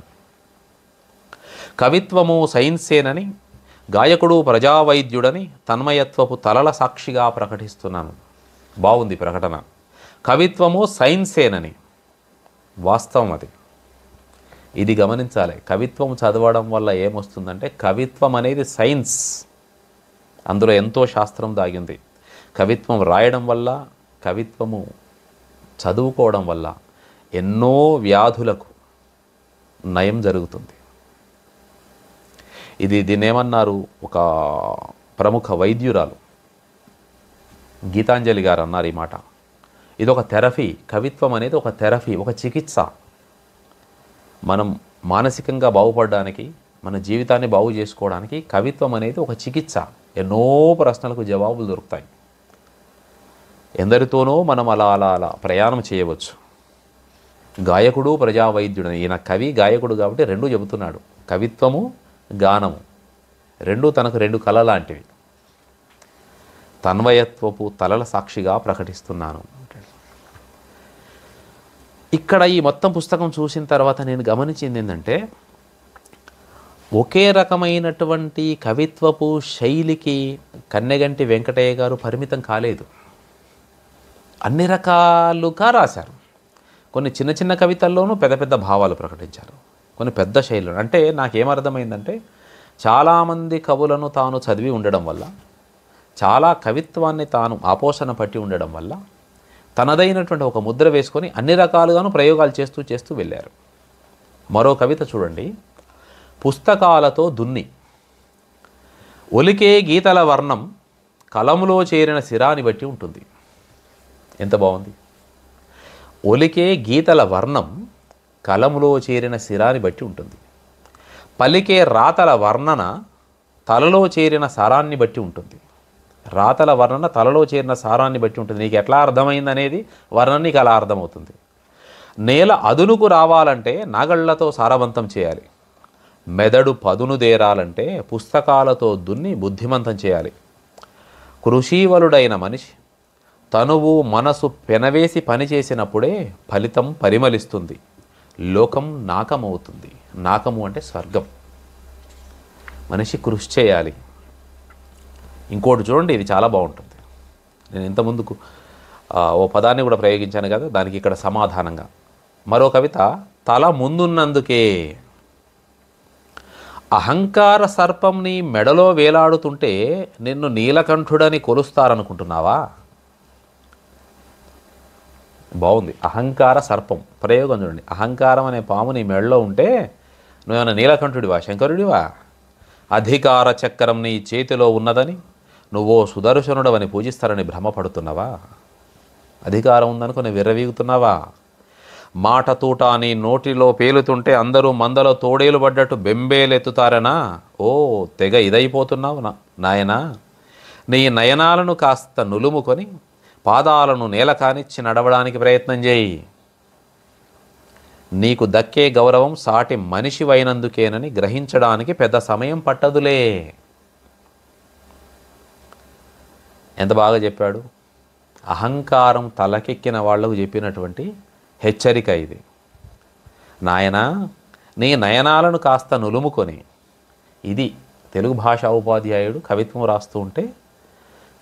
కవిత్వము సైన్సేనని, గాయకుడు ప్రజావైద్యుడని తన్మయత్వపు తలల సాక్షిగా ప్రకటిస్తున్నాను. బాగుంది ప్రకటన. కవిత్వము సైన్సేనని, వాస్తవం అది. ఇది గమనించాలి. కవిత్వం చదవడం వల్ల ఏమొస్తుందంటే, కవిత్వం అనేది సైన్స్, అందులో ఎంతో శాస్త్రం దాగింది. కవిత్వం రాయడం వల్ల, కవిత్వము చదువుకోవడం వల్ల ఎన్నో వ్యాధులకు నయం జరుగుతుంది. దీన్నేమన్నారు, ఒక ప్రముఖ వైద్యురాలు గీతాంజలి గారు అన్నారు ఈ మాట. ఇది ఒక థెరపీ. కవిత్వం అనేది ఒక థెరపీ, ఒక చికిత్స. మనం మానసికంగా బాగుపడడానికి, మన జీవితాన్ని బాగు చేసుకోవడానికి కవిత్వం అనేది ఒక చికిత్స. ఎన్నో ప్రశ్నలకు జవాబులు దొరుకుతాయి. ఎందరితోనో మనం అలా అలా అలా ప్రయాణం చేయవచ్చు. గాయకుడు ప్రజావైద్యుడు, ఈయన కవి గాయకుడు కాబట్టి రెండూ చెబుతున్నాడు. కవిత్వము గానము రెండూ తనకు రెండు కళ లాంటివి. తన్వయత్వపు తలల సాక్షిగా ప్రకటిస్తున్నాను. ఇక్కడ ఈ మొత్తం పుస్తకం చూసిన తర్వాత నేను గమనించింది ఏంటంటే, ఒకే రకమైనటువంటి కవిత్వపు శైలికి కన్నెగంటి వెంకటయ్య గారు పరిమితం కాలేదు. అన్ని రకాలుగా రాశారు. కొన్ని చిన్న చిన్న కవితల్లోనూ పెద్ద పెద్ద భావాలు ప్రకటించారు. కొన్ని పెద్ద శైలులు. అంటే నాకేమర్థమైందంటే, చాలామంది కవులను తాను చదివి ఉండడం వల్ల, చాలా కవిత్వాన్ని తాను ఆపోషణ పట్టి ఉండడం వల్ల తనదైనటువంటి ఒక ముద్ర వేసుకొని అన్ని రకాలుగాను ప్రయోగాలు చేస్తూ చేస్తూ వెళ్ళారు. మరో కవిత చూడండి, పుస్తకాలతో దున్ని. ఒలికే గీతల వర్ణం కలములో చేరిన సిరాని బట్టి ఉంటుంది. ఎంత బాగుంది. ఒలికే గీతల వర్ణం కలములో చేరిన సిరాని బట్టి ఉంటుంది. పలికే రాతల వర్ణన తలలో చేరిన సారాన్ని బట్టి ఉంటుంది. రాతల వర్ణన తలలో చేరిన సారాన్ని బట్టి ఉంటుంది. నీకు ఎట్లా అర్థమైంది అనేది వర్ణన నీకు అలా అర్థమవుతుంది. నేల అదునుకు రావాలంటే నాగళ్లతో సారవంతం చేయాలి. మెదడు పదును దేరాలంటే పుస్తకాలతో దున్ని బుద్ధిమంతం చేయాలి. కృషీవలుడైన మనిషి తనువు మనసు పెనవేసి పనిచేసినప్పుడే ఫలితం పరిమళిస్తుంది. లోకం నాకమవుతుంది. నాకము అంటే స్వర్గం. మనిషి కృషి చేయాలి. ఇంకోటి చూడండి, ఇది చాలా బాగుంటుంది. నేను ఇంతకుముందుకు ఓ పదాన్ని కూడా ప్రయోగించాను కదా, దానికి ఇక్కడ సమాధానంగా మరో కవిత. తల ముందున్నందుకే అహంకార సర్పం నీ మెడలో వేలాడుతుంటే నిన్ను నీలకంఠుడని కొలుస్తారనుకుంటున్నావా? బాగుంది. అహంకార సర్పం ప్రయోగం చూడండి. అహంకారం అనే పాము నీ మెడలో ఉంటే నువ్వేమైనా నీలకంఠుడివా, శంకరుడివా? అధికార చక్రం నీ చేతిలో ఉన్నదని నువ్వో సుదర్శనుడవని పూజిస్తారని భ్రమపడుతున్నావా? అధికారం ఉందనుకుని విర్రవీగుతున్నావా? మాట తూట నీ నోటిలో పేలుతుంటే అందరూ మందలో తోడేలు పడ్డట్టు బెంబేలెత్తుతారనా? ఓ తెగ ఇదైపోతున్నావు నాయనా. నీ నయనాలను కాస్త నులుముకొని పాదాలను నేల కానిచ్చి నడవడానికి ప్రయత్నం చేయి. నీకు దక్కే గౌరవం సాటి మనిషివైనందుకేనని గ్రహించడానికి పెద్ద సమయం పట్టదులే. ఎంత బాగా చెప్పాడు. అహంకారం తలకెక్కిన వాళ్లకు చెప్పినటువంటి హెచ్చరిక ఇది. నాయనా, నీ నయనాలను కాస్త నులుముకొని, ఇది తెలుగు భాషా ఉపాధ్యాయుడు కవిత్వం రాస్తూ ఉంటే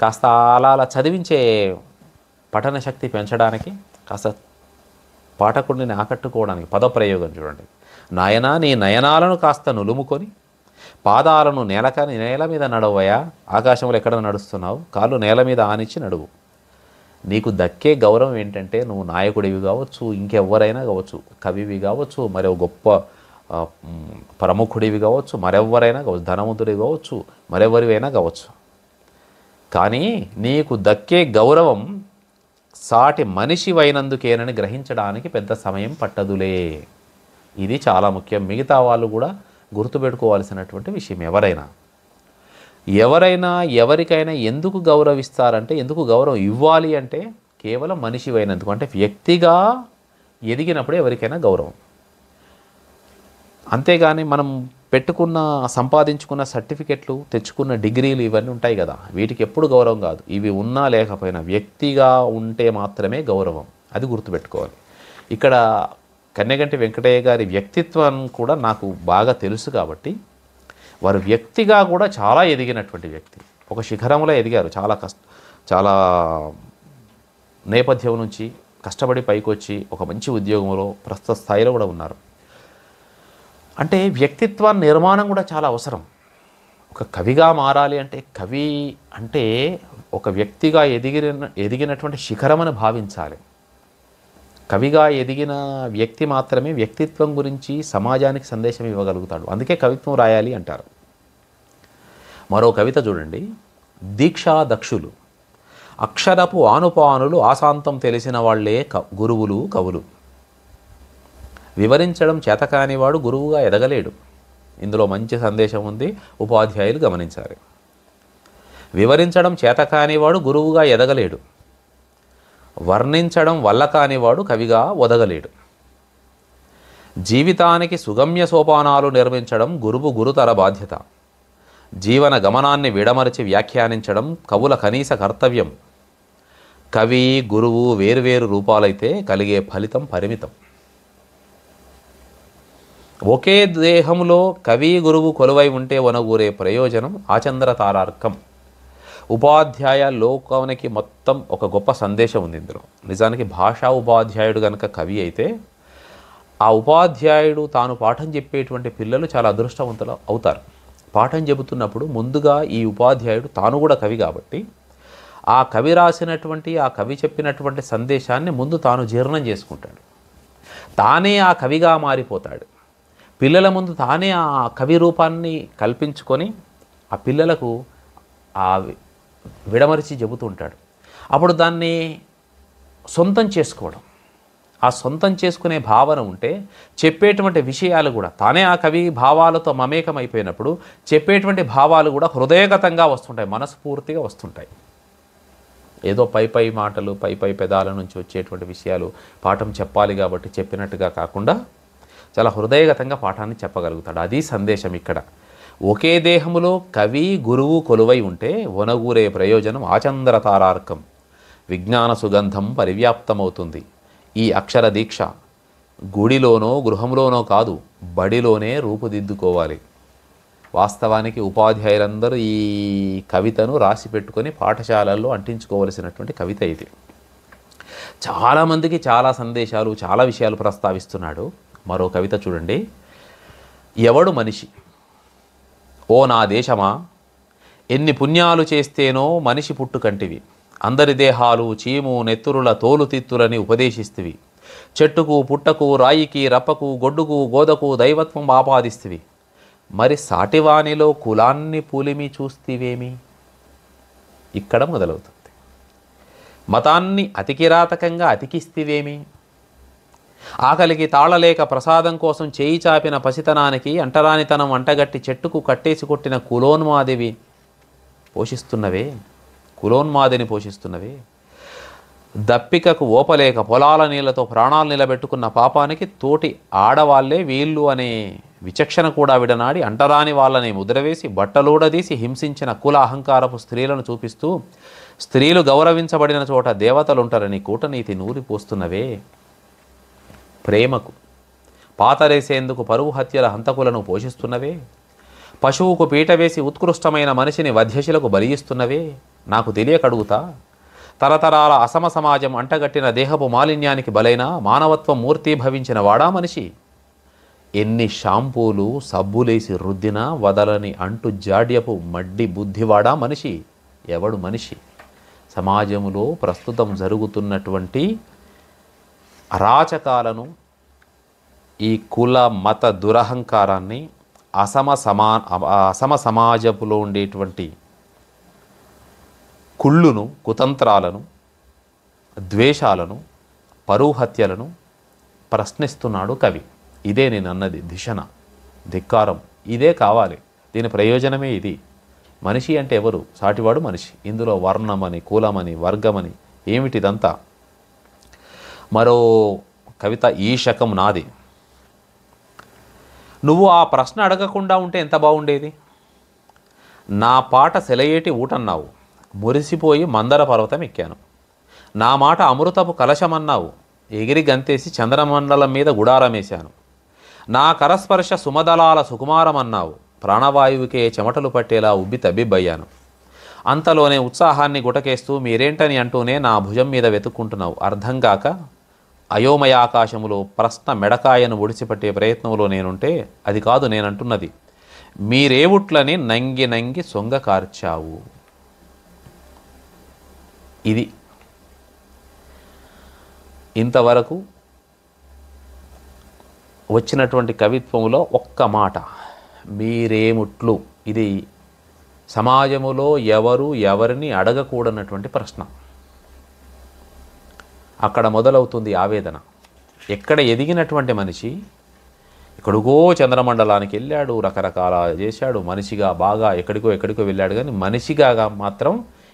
కాస్త అలా చదివించే పఠన శక్తి పెంచడానికి, కాస్త పాఠకుడిని ఆకట్టుకోవడానికి పదప్రయోగం చూడండి. నాయనా, నీ నయనాలను కాస్త నులుముకొని పాదాలను నేల మీద నడవయా. ఆకాశంలో ఎక్కడ నడుస్తున్నావు? కాళ్ళు నేల మీద ఆనిచ్చి నడువు. నీకు దక్కే గౌరవం ఏంటంటే నువ్వు నాయకుడివి కావచ్చు, ఇంకెవ్వరైనా కావచ్చు, కవివి కావచ్చు, మరో గొప్ప ప్రముఖుడివి కావచ్చు, మరెవ్వరైనా కావచ్చు, ధనవంతుడివి కావచ్చు, మరెవరివైనా కావచ్చు. కానీ నీకు దక్కే గౌరవం సాటి మనిషివైనందుకేనని గ్రహించడానికి పెద్ద సమయం పట్టదులే. ఇది చాలా ముఖ్యం. మిగతా వాళ్ళు కూడా గుర్తుపెట్టుకోవాల్సినటువంటి విషయం. ఎవరికైనా ఎందుకు గౌరవిస్తారంటే, ఎందుకు గౌరవం ఇవ్వాలి అంటే కేవలం మనిషివైనందుకు. అంటే వ్యక్తిగా ఎదిగినప్పుడే ఎవరికైనా గౌరవం. అంతేగాని మనం పెట్టుకున్న సంపాదించుకున్న సర్టిఫికెట్లు, తెచ్చుకున్న డిగ్రీలు ఇవన్నీ ఉంటాయి కదా, వీటికి ఎప్పుడు గౌరవం కాదు. ఇవి ఉన్నా లేకపోయినా వ్యక్తిగా ఉంటే మాత్రమే గౌరవం. అది గుర్తుపెట్టుకోవాలి. ఇక్కడ కన్నెగంటి వెంకటయ్య గారి వ్యక్తిత్వం కూడా నాకు బాగా తెలుసు కాబట్టి, వారు వ్యక్తిగా కూడా చాలా ఎదిగినటువంటి వ్యక్తి. ఒక శిఖరంలో ఎదిగారు. చాలా నేపథ్యం నుంచి కష్టపడి పైకొచ్చి ఒక మంచి ఉద్యోగంలో ప్రస్తుత స్థాయిలో కూడా ఉన్నారు. అంటే వ్యక్తిత్వ నిర్మాణం కూడా చాలా అవసరం. ఒక కవిగా మారాలి అంటే, కవి అంటే ఒక వ్యక్తిగా ఎదిగినటువంటి శిఖరమని భావించాలి. కవిగా ఎదిగిన వ్యక్తి మాత్రమే వ్యక్తిత్వం గురించి సమాజానికి సందేశం ఇవ్వగలుగుతాడు. అందుకే కవిత్వం రాయాలి అంటారు. మరో కవిత చూడండి. దీక్షా దక్షులు అక్షరపు ఆనుపానులు ఆశాంతం తెలిసిన వాళ్లే గురువులు, కవులు. వివరించడం చేతకానివాడు గురువుగా ఎదగలేడు. ఇందులో మంచి సందేశం ఉంది, ఉపాధ్యాయులు గమనించాలి. వివరించడం చేతకానివాడు గురువుగా ఎదగలేడు. వర్ణించడం వల్ల కానివాడు కవిగా ఒదగలేడు. జీవితానికి సుగమ్య సోపానాలు నిర్మించడం గురుతర బాధ్యత. జీవన గమనాన్ని విడమరిచి వ్యాఖ్యానించడం కవుల కనీస కర్తవ్యం. కవి, గురువు వేరువేరు రూపాలైతే కలిగే ఫలితం పరిమితం. ఒకే దేహంలో కవి, గురువు కొలువై ఉంటే వనగూరే ప్రయోజనం ఆచంద్ర తారార్కం. ఉపాధ్యాయ లోకానికి మొత్తం ఒక గొప్ప సందేశం ఉంది ఇందులో. నిజానికి భాషా ఉపాధ్యాయుడు కనుక కవి అయితే, ఆ ఉపాధ్యాయుడు తాను పాఠం చెప్పేటువంటి పిల్లలు చాలా అదృష్టవంతులు అవుతారు. పాఠం చెబుతున్నప్పుడు ముందుగా ఈ ఉపాధ్యాయుడు తాను కూడా కవి కాబట్టి, ఆ కవి రాసినటువంటి, ఆ కవి చెప్పినటువంటి సందేశాన్ని ముందు తాను జీర్ణం చేసుకుంటాడు. తానే ఆ కవిగా మారిపోతాడు. పిల్లల ముందు తానే ఆ కవి రూపాన్ని కల్పించుకొని ఆ పిల్లలకు ఆ విడమరిచి చెబుతూ ఉంటాడు. అప్పుడు దాన్ని సొంతం చేసుకోవడం, ఆ సొంతం చేసుకునే భావన ఉంటే చెప్పేటువంటి విషయాలు కూడా తానే ఆ కవి భావాలతో మమేకమైపోయినప్పుడు చెప్పేటువంటి భావాలు కూడా హృదయగతంగా వస్తుంటాయి, మనస్ఫూర్తిగా వస్తుంటాయి. ఏదో పై మాటలు పై పెదాల నుంచి వచ్చేటువంటి విషయాలు పాఠం చెప్పాలి కాబట్టి చెప్పినట్టుగా కాకుండా చాలా హృదయగతంగా పాఠాన్ని చెప్పగలుగుతాడు. అది సందేశం ఇక్కడ. ఒకే దేహములో కవి గురువు కొలువై ఉంటే వనగూరే ప్రయోజనం ఆచంద్ర తారార్కం, విజ్ఞాన సుగంధం పరివ్యాప్తమవుతుంది. ఈ అక్షర దీక్ష గుడిలోనో గృహంలోనో కాదు, బడిలోనే రూపుదిద్దుకోవాలి. వాస్తవానికి ఉపాధ్యాయులందరూ ఈ కవితను రాసి పెట్టుకొని పాఠశాలల్లో అంటించుకోవలసినటువంటి కవిత ఇది. చాలామందికి చాలా సందేశాలు, చాలా విషయాలు ప్రస్తావిస్తున్నాడు. మరో కవిత చూడండి. ఎవడు మనిషి? ఓ నా దేశమా, ఎన్ని పుణ్యాలు చేస్తేనో మనిషి పుట్టుకంటివి. అందరి దేహాలు చీము నెత్తురుల తోలుతిత్తులని ఉపదేశిస్తువి. చెట్టుకు పుట్టకు రాయికి రప్పకు గొడ్డుకు గోదకు దైవత్వం ఆపాదిస్తువి. మరి సాటివానిలో కులాన్ని పూలిమి చూస్తేవేమి? ఇక్కడ మొదలవుతుంది. మతాన్ని అతికిరాతకంగా అతికిస్తేవేమి? ఆకలికి తాళలేక ప్రసాదం కోసం చేయి చాపిన పసితనానికి అంటరానితనం అంటగట్టి చెట్టుకు కట్టేసి కొట్టిన కులోన్మాదివి పోషిస్తున్నవే, కులోన్మాదిని పోషిస్తున్నవే. దప్పికకు ఓపలేక పొలాల నీళ్లతో ప్రాణాలు నిలబెట్టుకున్న పాపానికి తోటి ఆడవాళ్లే వీళ్ళు అనే విచక్షణ కూడా విడనాడి అంటరాని వాళ్ళని ముద్రవేసి బట్టలూడదీసి హింసించిన కుల అహంకారపు స్త్రీలను చూపిస్తూ స్త్రీలు గౌరవించబడిన చోట దేవతలుంటారని కూటనీతి నూరిపోస్తున్నవే. ప్రేమకు పాతరేసేందుకు పరువు హత్యల హంతకులను పోషిస్తున్నవే. పశువుకు పీట వేసి ఉత్కృష్టమైన మనిషిని వధ్యశిలకు బలియిస్తున్నవే. నాకు తెలియకడుగుతా, తరతరాల అసమ సమాజం అంటగట్టిన దేహపు మాలిన్యానికి బలైన మానవత్వం మూర్తీభవించిన వాడా మనిషి? ఎన్ని షాంపూలు సబ్బులేసి రుద్దినా వదలని అంటు జాడ్యపు మడ్డి బుద్ధివాడా మనిషి? ఎవడు మనిషి? సమాజంలో ప్రస్తుతం జరుగుతున్నటువంటి అరాచకాలను, ఈ కుల మత దురహంకారాన్ని, అసమ సమాజపులో ఉండేటువంటి కుళ్ళును, కుతంత్రాలను, ద్వేషాలను, పరువు హత్యలను ప్రశ్నిస్తున్నాడు కవి. ఇదే నేను అన్నది ధిషణ, ధిక్కారం. ఇదే కావాలి, దీని ప్రయోజనమే ఇది. మనిషి అంటే ఎవరు? సాటివాడు మనిషి. ఇందులో వర్ణమని, కులమని, వర్గమని ఏమిటిదంతా? మరో కవిత ఈ శకం నాది. నువ్వు ఆ ప్రశ్న అడగకుండా ఉంటే ఎంత బాగుండేది. నా పాట సెలయేటి ఊటన్నావు, మురిసిపోయి మందర పర్వతం ఎక్కాను. నా మాట అమృతపు కలశమన్నావు, ఎగిరి గంతేసి చంద్రమండలం మీద గుడారమేశాను. నా కరస్పర్శ సుమదలాల సుకుమారమన్నావు, ప్రాణవాయువుకే చెమటలు పట్టేలా ఉబ్బి తబ్బిబ్బయ్యాను. అంతలోనే ఉత్సాహాన్ని గుటకేస్తూ మీరేంటని అంటూనే నా భుజం మీద వెతుక్కుంటున్నావు. అర్థం కాక అయోమయ ఆకాశములో ప్రశ్న మెడకాయను ఒడిసిపట్టే ప్రయత్నంలో నేనుంటే అది కాదు నేనంటున్నది. మీరేవుట్లని నంగి నంగి సొంగ కార్చావు. ఇది ఇంతవరకు వచ్చినటువంటి కవిత్వంలో ఒక్క మాట, మీరేముట్లు. ఇది సమాజములో ఎవరు ఎవరిని అడగకూడనటువంటి ప్రశ్న. అక్కడ మొదలవుతుంది ఆవేదన. ఎక్కడ ఎదిగినటువంటి మనిషి ఎక్కడికో చంద్రమండలానికి వెళ్ళాడు, రకరకాల చేశాడు, మనిషిగా బాగా ఎక్కడికో వెళ్ళాడు, కానీ మనిషిగా మాత్రం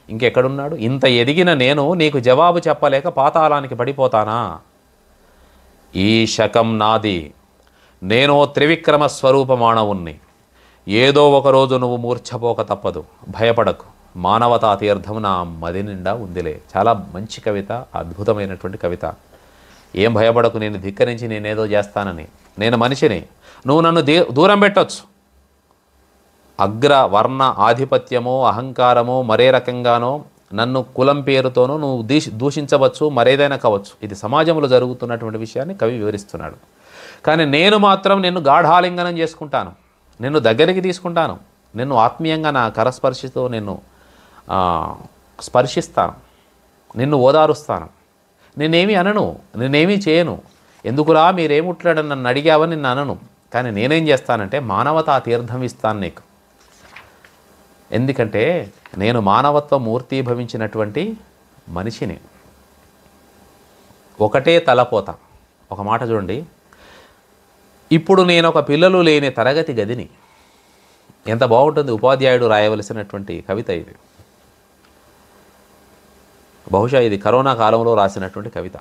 ఇంకెక్కడున్నాడు? ఇంత ఎదిగిన నేను నీకు జవాబు చెప్పలేక పాతాళానికి పడిపోతానా? ఈ శకం నాది, నేనో త్రివిక్రమ స్వరూపమానవుణ్ణి. ఏదో ఒకరోజు నువ్వు మూర్ఛపోక తప్పదు, భయపడకు. మానవతా తీర్థం నా మది నిండా ఉందిలే. చాలా మంచి కవిత, అద్భుతమైనటువంటి కవిత. ఏం భయపడకు, నేను ధిక్కరించి నేనేదో చేస్తానని. నేను మనిషిని, నువ్వు నన్ను దూరం పెట్టొచ్చు. అగ్ర వర్ణ ఆధిపత్యమో అహంకారమో మరే రకంగానో నన్ను కులం పేరుతోనో నువ్వు దూషించవచ్చు, మరేదైనా కావచ్చు. ఇది సమాజంలో జరుగుతున్నటువంటి విషయాన్ని కవి వివరిస్తున్నాడు. కానీ నేను మాత్రం నిన్ను గాఢాలింగనం చేసుకుంటాను, నిన్ను దగ్గరికి తీసుకుంటాను, నిన్ను ఆత్మీయంగా నా కరస్పర్శతో నిన్ను స్పర్శిస్తాను, నిన్ను ఓదారుస్తాను. నేనేమీ అనను, నేనేమీ చేయను. ఎందుకురా మీరేముట్లాడని నన్ను అడిగావని నిన్ను అనను. కానీ నేనేం చేస్తానంటే మానవతా తీర్థం ఇస్తాను నీకు. ఎందుకంటే నేను మానవత్వ మూర్తీభవించినటువంటి మనిషిని. ఒకటే తలపోత, ఒక మాట చూడండి, ఇప్పుడు నేను ఒక పిల్లలు లేని తరగతి గదిని. ఎంత బాగుంటుంది, ఉపాధ్యాయుడు రాయవలసినటువంటి కవిత ఇది. బహుశా ఇది కరోనా కాలంలో రాసినటువంటి కవిత.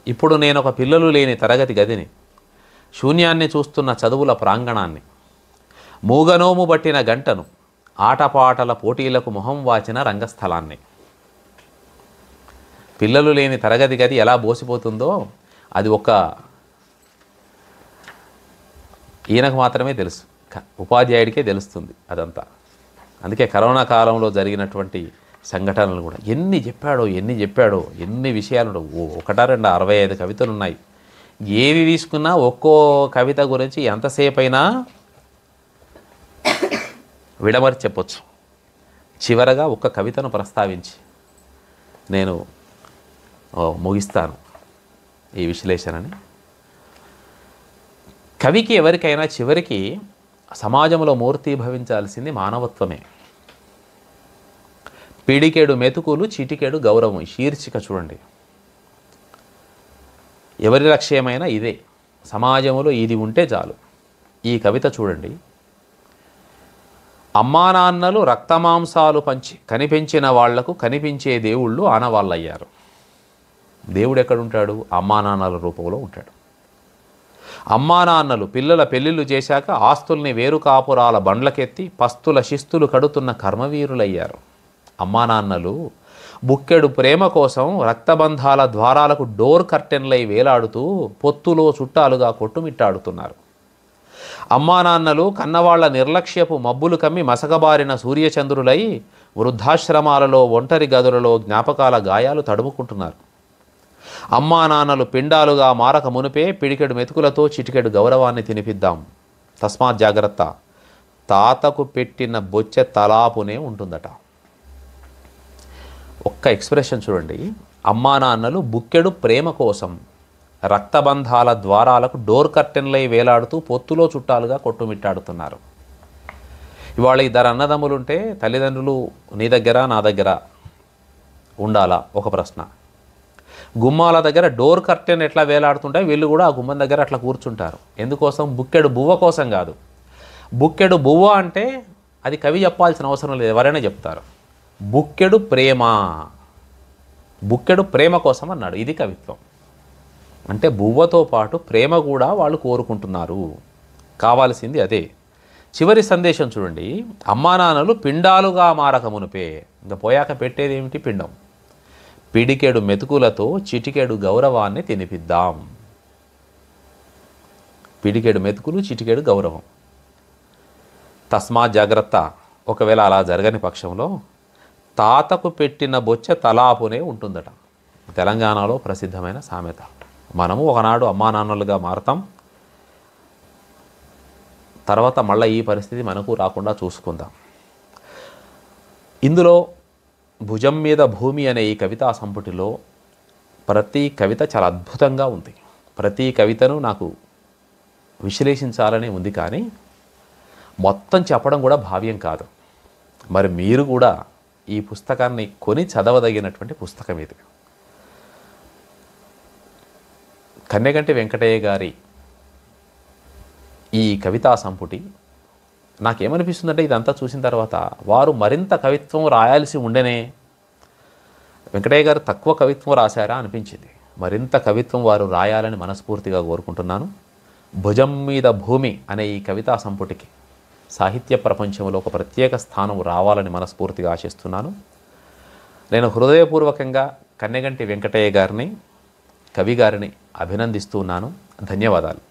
ఇప్పుడు నేను ఒక పిల్లలు లేని తరగతి గదిని, శూన్యాన్ని చూస్తున్న చదువుల ప్రాంగణాన్ని, మూగనోము బట్టిన గంటను, ఆటపాటల పోటీలకు మొహం వాచిన రంగస్థలాన్ని. పిల్లలు లేని తరగతి గది ఎలా బోసిపోతుందో అది ఒక ఈయనకు మాత్రమే తెలుసు, ఉపాధ్యాయుడికే తెలుస్తుంది అదంతా. అందుకే కరోనా కాలంలో జరిగినటువంటి సంఘటనలు కూడా ఎన్ని చెప్పాడో ఎన్ని విషయాలు. ఒకటా రెండు 65 కవితలు ఉన్నాయి. ఏవి తీసుకున్నా ఒక్కో కవిత గురించి ఎంతసేపు అయినా విడమరి చెప్పొచ్చు. చివరగా ఒక్క కవితను ప్రస్తావించి నేను ముగిస్తాను ఈ విశ్లేషణని. కవికి ఎవరికైనా చివరికి సమాజంలో మూర్తీభవించాల్సింది మానవత్వమే. పిడికెడు మెతుకులు చిటికెడు గౌరవం, శీర్షిక చూడండి. ఎవరి లక్ష్యమైనా ఇదే, సమాజంలో ఇది ఉంటే చాలు. ఈ కవిత చూడండి, అమ్మానాన్నలు రక్తమాంసాలు పంచి కనిపించిన వాళ్లకు కనిపించే దేవుళ్ళు ఆనవాళ్ళయ్యారు. దేవుడు ఎక్కడుంటాడు? అమ్మానాన్నల రూపంలో ఉంటాడు. అమ్మానాన్నలు పిల్లల పెళ్ళిళ్ళు చేశాక ఆస్తుల్ని వేరు కాపురాల బండ్లకెత్తి పస్తుల శిస్తులు కడుతున్న కర్మవీరులయ్యారు. అమ్మానాన్నలు బుక్కెడు ప్రేమ కోసం రక్తబంధాల ద్వారాలకు డోర్ కర్టెన్లై వేలాడుతూ పొత్తులో చుట్టాలుగా కొట్టుమిట్టాడుతున్నారు. అమ్మానాన్నలు కన్నవాళ్ల నిర్లక్ష్యపు మబ్బులు కమ్మి మసకబారిన సూర్యచంద్రులై వృద్ధాశ్రమాలలో ఒంటరి గదులలో జ్ఞాపకాల గాయాలు తడుముకుంటున్నారు. అమ్మానాన్నలు పిండాలుగా మారక మునిపే పిడికెడు మెతుకులతో చిటికెడు గౌరవాన్ని తినిపిద్దాం. తస్మాత్ జాగ్రత్త, తాతకు పెట్టిన బొచ్చె తలాపునే ఉంటుందట. ఒక్క ఎక్స్ప్రెషన్ చూడండి, అమ్మానాన్నలు బుక్కెడు ప్రేమ కోసం రక్తబంధాల ద్వారాలకు డోర్ కర్టెన్లై వేలాడుతూ పొత్తులో చుట్టాలుగా కొట్టుమిట్టాడుతున్నారు. ఇవాళ 2 అన్నదమ్ములుంటే తల్లిదండ్రులు నీ దగ్గర నా దగ్గర ఉండాలా? ఒక ప్రశ్న. గుమ్మాల దగ్గర డోర్ కర్టెన్ ఎట్లా వేలాడుతుంటాయి, వీళ్ళు కూడా ఆ గుమ్మం దగ్గర అట్లా కూర్చుంటారు. ఎందుకోసం? బుక్కెడు బువ్వ కోసం కాదు. బుక్కెడు బువ్వ అంటే అది కవి చెప్పాల్సిన అవసరం లేదు, ఎవరైనా చెప్తారు. బుక్కెడు ప్రేమ, బుక్కెడు ప్రేమ కోసం అన్నాడు. ఇది కవిత్వం అంటే. బువ్వతో పాటు ప్రేమ కూడా వాళ్ళు కోరుకుంటున్నారు. కావాల్సింది అదే. చివరి సందేశం చూడండి, అమ్మానాన్నలు పిండాలుగా మారక మునిపే, ఇంకా పోయాక పెట్టేది ఏమిటి? పిండం. పిడికెడు మెతుకులతో చిటికెడు గౌరవాన్ని తినిపిద్దాం. పిడికెడు మెతుకులు, చిటికెడు గౌరవం. తస్మాత్ జాగ్రత్త, ఒకవేళ అలా జరగని పక్షంలో తాతకు పెట్టిన బొచ్చె తలాపునే ఉంటుందట. తెలంగాణలో ప్రసిద్ధమైన సామెత. మనము ఒకనాడు అమ్మానాన్నలుగా మారతాం, తర్వాత మళ్ళీ ఈ పరిస్థితి మనకు రాకుండా చూసుకుందాం. ఇందులో భుజం మీద భూమి అనే ఈ కవితా సంపుటిలో ప్రతి కవిత చాలా అద్భుతంగా ఉంది. ప్రతి కవితను నాకు విశ్లేషించాలని ఉంది, కానీ మొత్తం చెప్పడం కూడా భావ్యం కాదు. మరి మీరు కూడా ఈ పుస్తకాన్ని కొని చదవదగినటువంటి పుస్తకం ఇది. కన్నెగంటి వెంకటయ్య గారి ఈ కవితా సంపుటి నాకేమనిపిస్తుందంటే, ఇదంతా చూసిన తర్వాత వారు మరింత కవిత్వం రాయాల్సి ఉండేనే. వెంకటయ్య గారు తక్కువ కవిత్వం రాశారా అనిపించింది. మరింత కవిత్వం వారు రాయాలని మనస్ఫూర్తిగా కోరుకుంటున్నాను. భుజం మీద భూమి అనే ఈ కవితా సంపుటికి సాహిత్య ప్రపంచంలో ఒక ప్రత్యేక స్థానం రావాలని మనస్ఫూర్తిగా ఆశిస్తున్నాను. నేను హృదయపూర్వకంగా కన్నెగంటి వెంకటయ్య గారిని, కవి గారిని అభినందిస్తున్నాను. ధన్యవాదాలు.